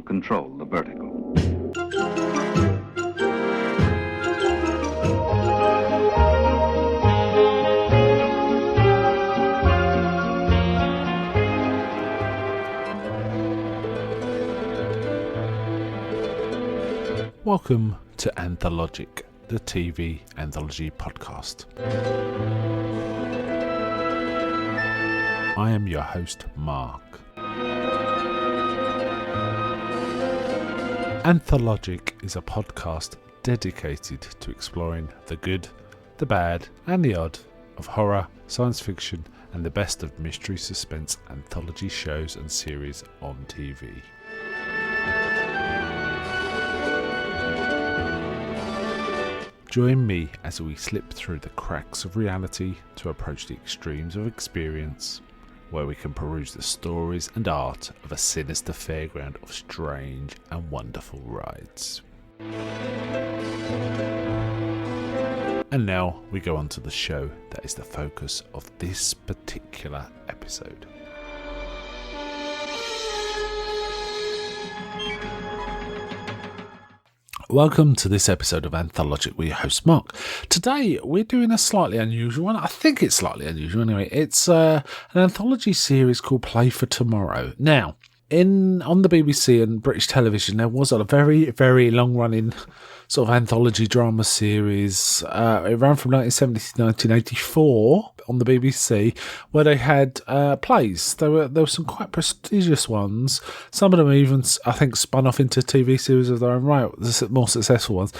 control the vertigo. Welcome to Anthologic, the TV anthology podcast. I am your host, Mark. Anthologic is a podcast dedicated to exploring the good, the bad, and the odd of horror, science fiction, and the best of mystery suspense anthology shows and series on TV. Join me as we slip through the cracks of reality to approach the extremes of experience, where we can peruse the stories and art of a sinister fairground of strange and wonderful rides. And now we go on to the show that is the focus of this particular episode. Welcome to this episode of Anthologic with your host Mark. Today we're doing a slightly unusual one. I think it's slightly unusual anyway. It's an anthology series called Play for Tomorrow. Now, on the BBC and British television, there was a very, very long-running sort of anthology drama series. It ran from 1970 to 1984 on the BBC, where they had plays. There were some quite prestigious ones. Some of them even, I think, spun off into TV series of their own right, the more successful ones.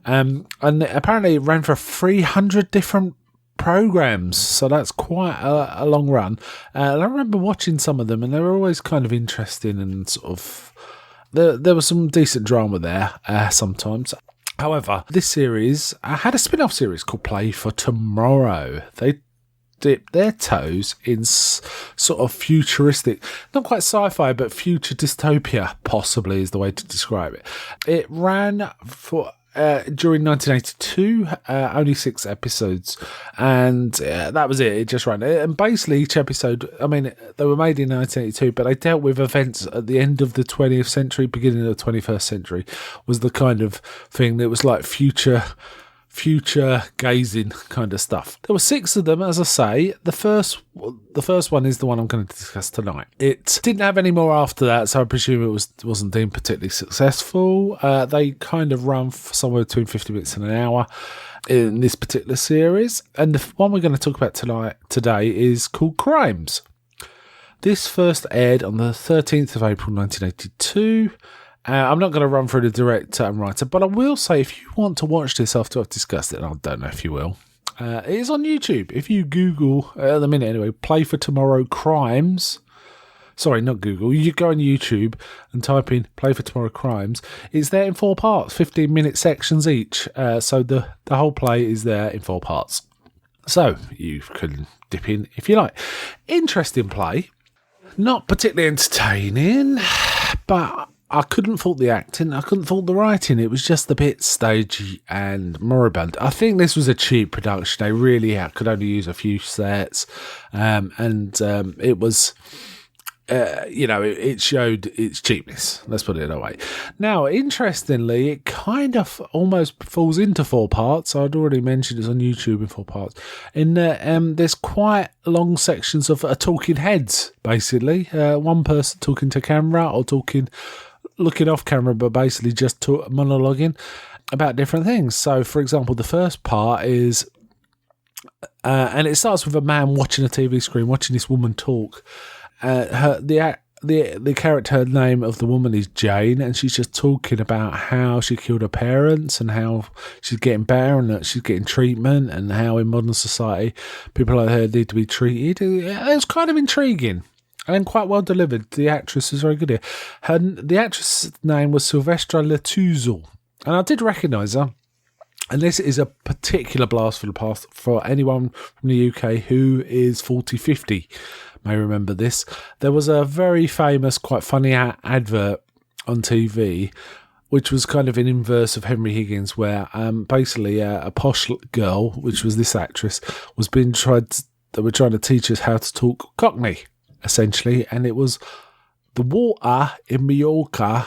And apparently it ran for 300 different programs, so that's quite a long run. And I remember watching some of them, and they were always kind of interesting and sort of there was some decent drama there sometimes. However, this series had a spin-off series called Play for Tomorrow. They dipped their toes in sort of futuristic, not quite sci-fi, but future dystopia, possibly is the way to describe it. It ran for during 1982, only 6 episodes, and that was it. It just ran. And basically each episode, I mean, they were made in 1982, but they dealt with events at the end of the 20th century, beginning of the 21st century, was the kind of thing that was like future gazing kind of stuff. There were 6 of them, as I say. The first one is the one I'm going to discuss tonight. It didn't have any more after that, so I presume it wasn't deemed particularly successful. They kind of run for somewhere between 50 minutes and an hour in this particular series. And the one we're going to talk about today is called Crimes. This first aired on the 13th of April 1982. I'm not going to run through the director and writer, but I will say if you want to watch this after I've discussed it, and I don't know if you will, it is on YouTube. If you Google, at the minute anyway, Play for Tomorrow Crimes, sorry, not Google, you go on YouTube and type in Play for Tomorrow Crimes, it's there in 4 parts, 15-minute sections each, so the whole play is there in 4 parts. So you can dip in if you like. Interesting play, not particularly entertaining, but I couldn't fault the acting, I couldn't fault the writing. It was just a bit stagey and moribund. I think this was a cheap production. They really could only use a few sets, and it was, it showed its cheapness. Let's put it that way. Now, interestingly, it kind of almost falls into 4 parts. I'd already mentioned it's on YouTube in 4 parts. In there's quite long sections of talking heads, basically. One person talking to camera or looking off camera, but basically just monologuing about different things. So, for example, the first part is, and it starts with a man watching a TV screen, watching this woman talk. The character name of the woman is Jane, and she's just talking about how she killed her parents and how she's getting better and that she's getting treatment and how in modern society people like her need to be treated. It was kind of intriguing. And quite well delivered. The actress is very good here. The actress' name was Sylvestre Letouzel, and I did recognise her. And this is a particular blast for the past for anyone from the UK who is 40-50 may remember this. There was a very famous, quite funny advert on TV, which was kind of an inverse of Henry Higgins, where basically a posh girl, which was this actress, was being they were trying to teach us how to talk Cockney, essentially, and it was the water in Mallorca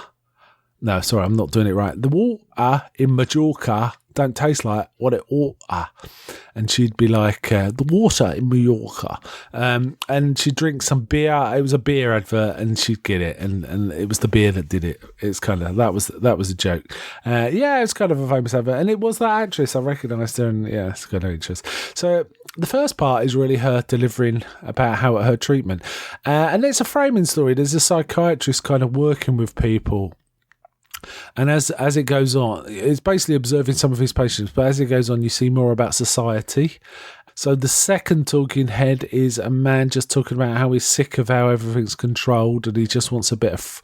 No, sorry, I'm not doing it right. The water in Majorca don't taste like what it ought. And she'd be like, the water in Mallorca. And she'd drink some beer. It was a beer advert, and she'd get it. And it was the beer that did it. It's kind of, that was a joke. Yeah, it's kind of a famous advert. And it was that actress. I recognised her, and yeah, it's kind of interesting. So the first part is really her delivering about how her treatment. And it's a framing story. There's a psychiatrist kind of working with people. And as it goes on, it's basically observing some of his patients, but as it goes on, you see more about society. So the second talking head is a man just talking about how he's sick of how everything's controlled, and he just wants a bit of,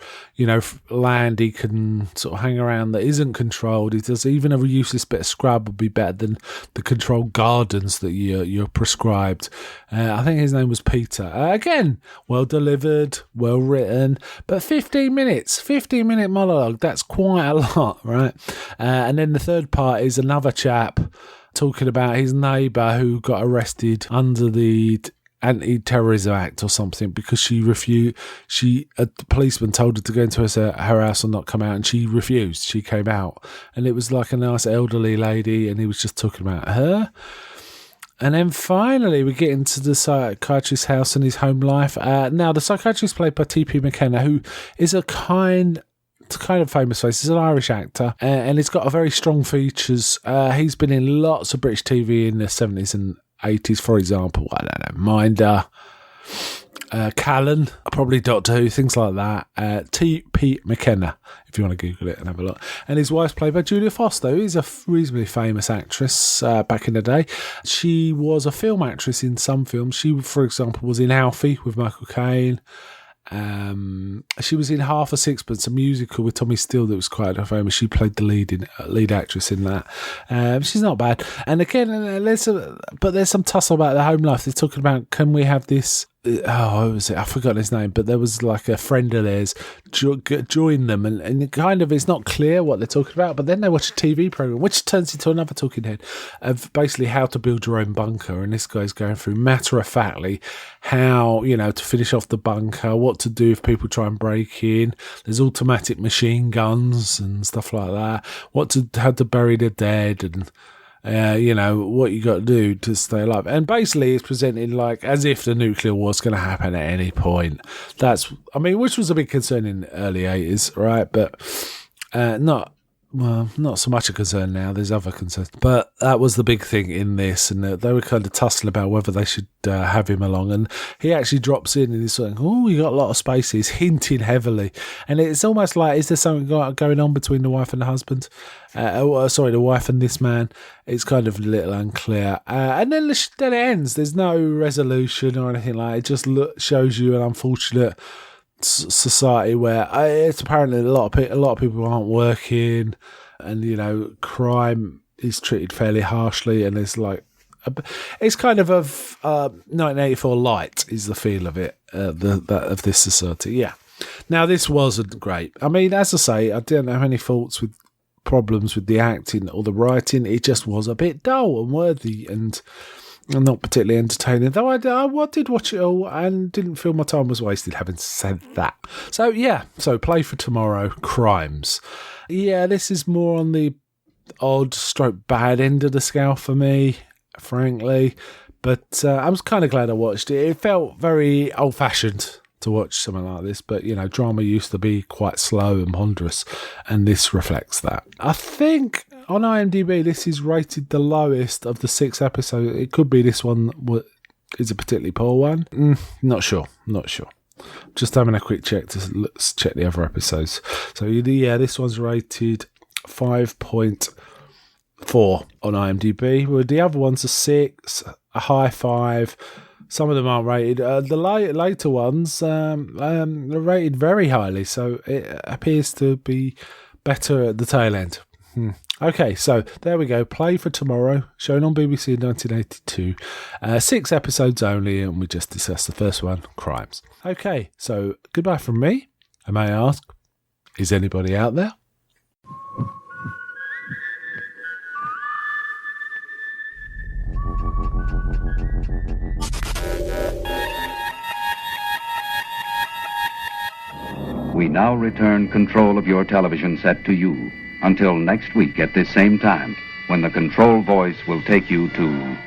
land he can sort of hang around that isn't controlled. He does even a useless bit of scrub would be better than the controlled gardens that you're prescribed. I think his name was Peter. Again, well delivered, well written, but 15-minute monologue. That's quite a lot, right? And then the third part is another chap talking about his neighbour who got arrested under the Anti-Terrorism Act or something because a policeman told her to go into her house and not come out, and she refused. She came out, and it was like a nice elderly lady, and he was just talking about her. And then finally we get into the psychiatrist's house and his home life. Now the psychiatrist played by T.P. McKenna, who is a kind of famous face. He's an Irish actor, and he's got a very strong features. He's been in lots of British TV in the 70s and 80s, for example. I don't know, Minder, Callan, probably Doctor Who, things like that. T.P. McKenna, if you want to Google it and have a look. And his wife's played by Julia Foster, who is a reasonably famous actress back in the day. She was a film actress in some films. She, for example, was in Alfie with Michael Caine. She was in Half a Sixpence, a musical with Tommy Steele that was quite famous. She played the lead actress in that. She's not bad. And again, there's some tussle about the home life. They're talking about, can we have this? What was it? I've forgotten his name, but there was like a friend of theirs join them, and kind of it's not clear what they're talking about. But then they watch a TV program, which turns into another talking head of basically how to build your own bunker. And this guy's going through matter of factly how to finish off the bunker, what to do if people try and break in. There's automatic machine guns and stuff like that. How to bury the dead and. What you got to do to stay alive. And basically it's presented like as if the nuclear war's going to happen at any point. Which was a big concern in the early 80s, right? But not so much a concern now. There's other concerns. But that was the big thing in this, and they were kind of tussling about whether they should have him along. And he actually drops in and he's saying, you got a lot of space. He's hinting heavily. And it's almost like, is there something going on between the wife and the husband? The wife and this man. It's kind of a little unclear. And then it ends. There's no resolution or anything like that. It just shows you an unfortunate society where it's apparently a lot of people aren't working, and crime is treated fairly harshly, and there's like it's kind of 1984 light is the feel of it, of this society. Yeah. Now this wasn't great. As I say, I didn't have any problems with the acting or the writing. It just was a bit dull and worthy and not particularly entertaining, though I did watch it all and didn't feel my time was wasted, having said that. So, yeah, Play for Tomorrow, Crimes. Yeah, this is more on the odd/bad end of the scale for me, frankly. But I was kind of glad I watched it. It felt very old-fashioned to watch something like this, but drama used to be quite slow and ponderous, and this reflects that. I think on IMDb this is rated the lowest of the 6 episodes. It could be this one is a particularly poor one. Not sure. Just having a quick check to check the other episodes. So yeah, this one's rated 5.4 on IMDb, where the other ones are 6, a high 5. Some of them aren't rated. The later ones are rated very highly, so it appears to be better at the tail end. Okay, so there we go. Play for Tomorrow, shown on BBC in 1982. 6 episodes only, and we just discussed the first one, Crimes. Okay, so goodbye from me. I may ask, is anybody out there? We We now return control of your television set to you until next week at this same time, when the control voice will take you to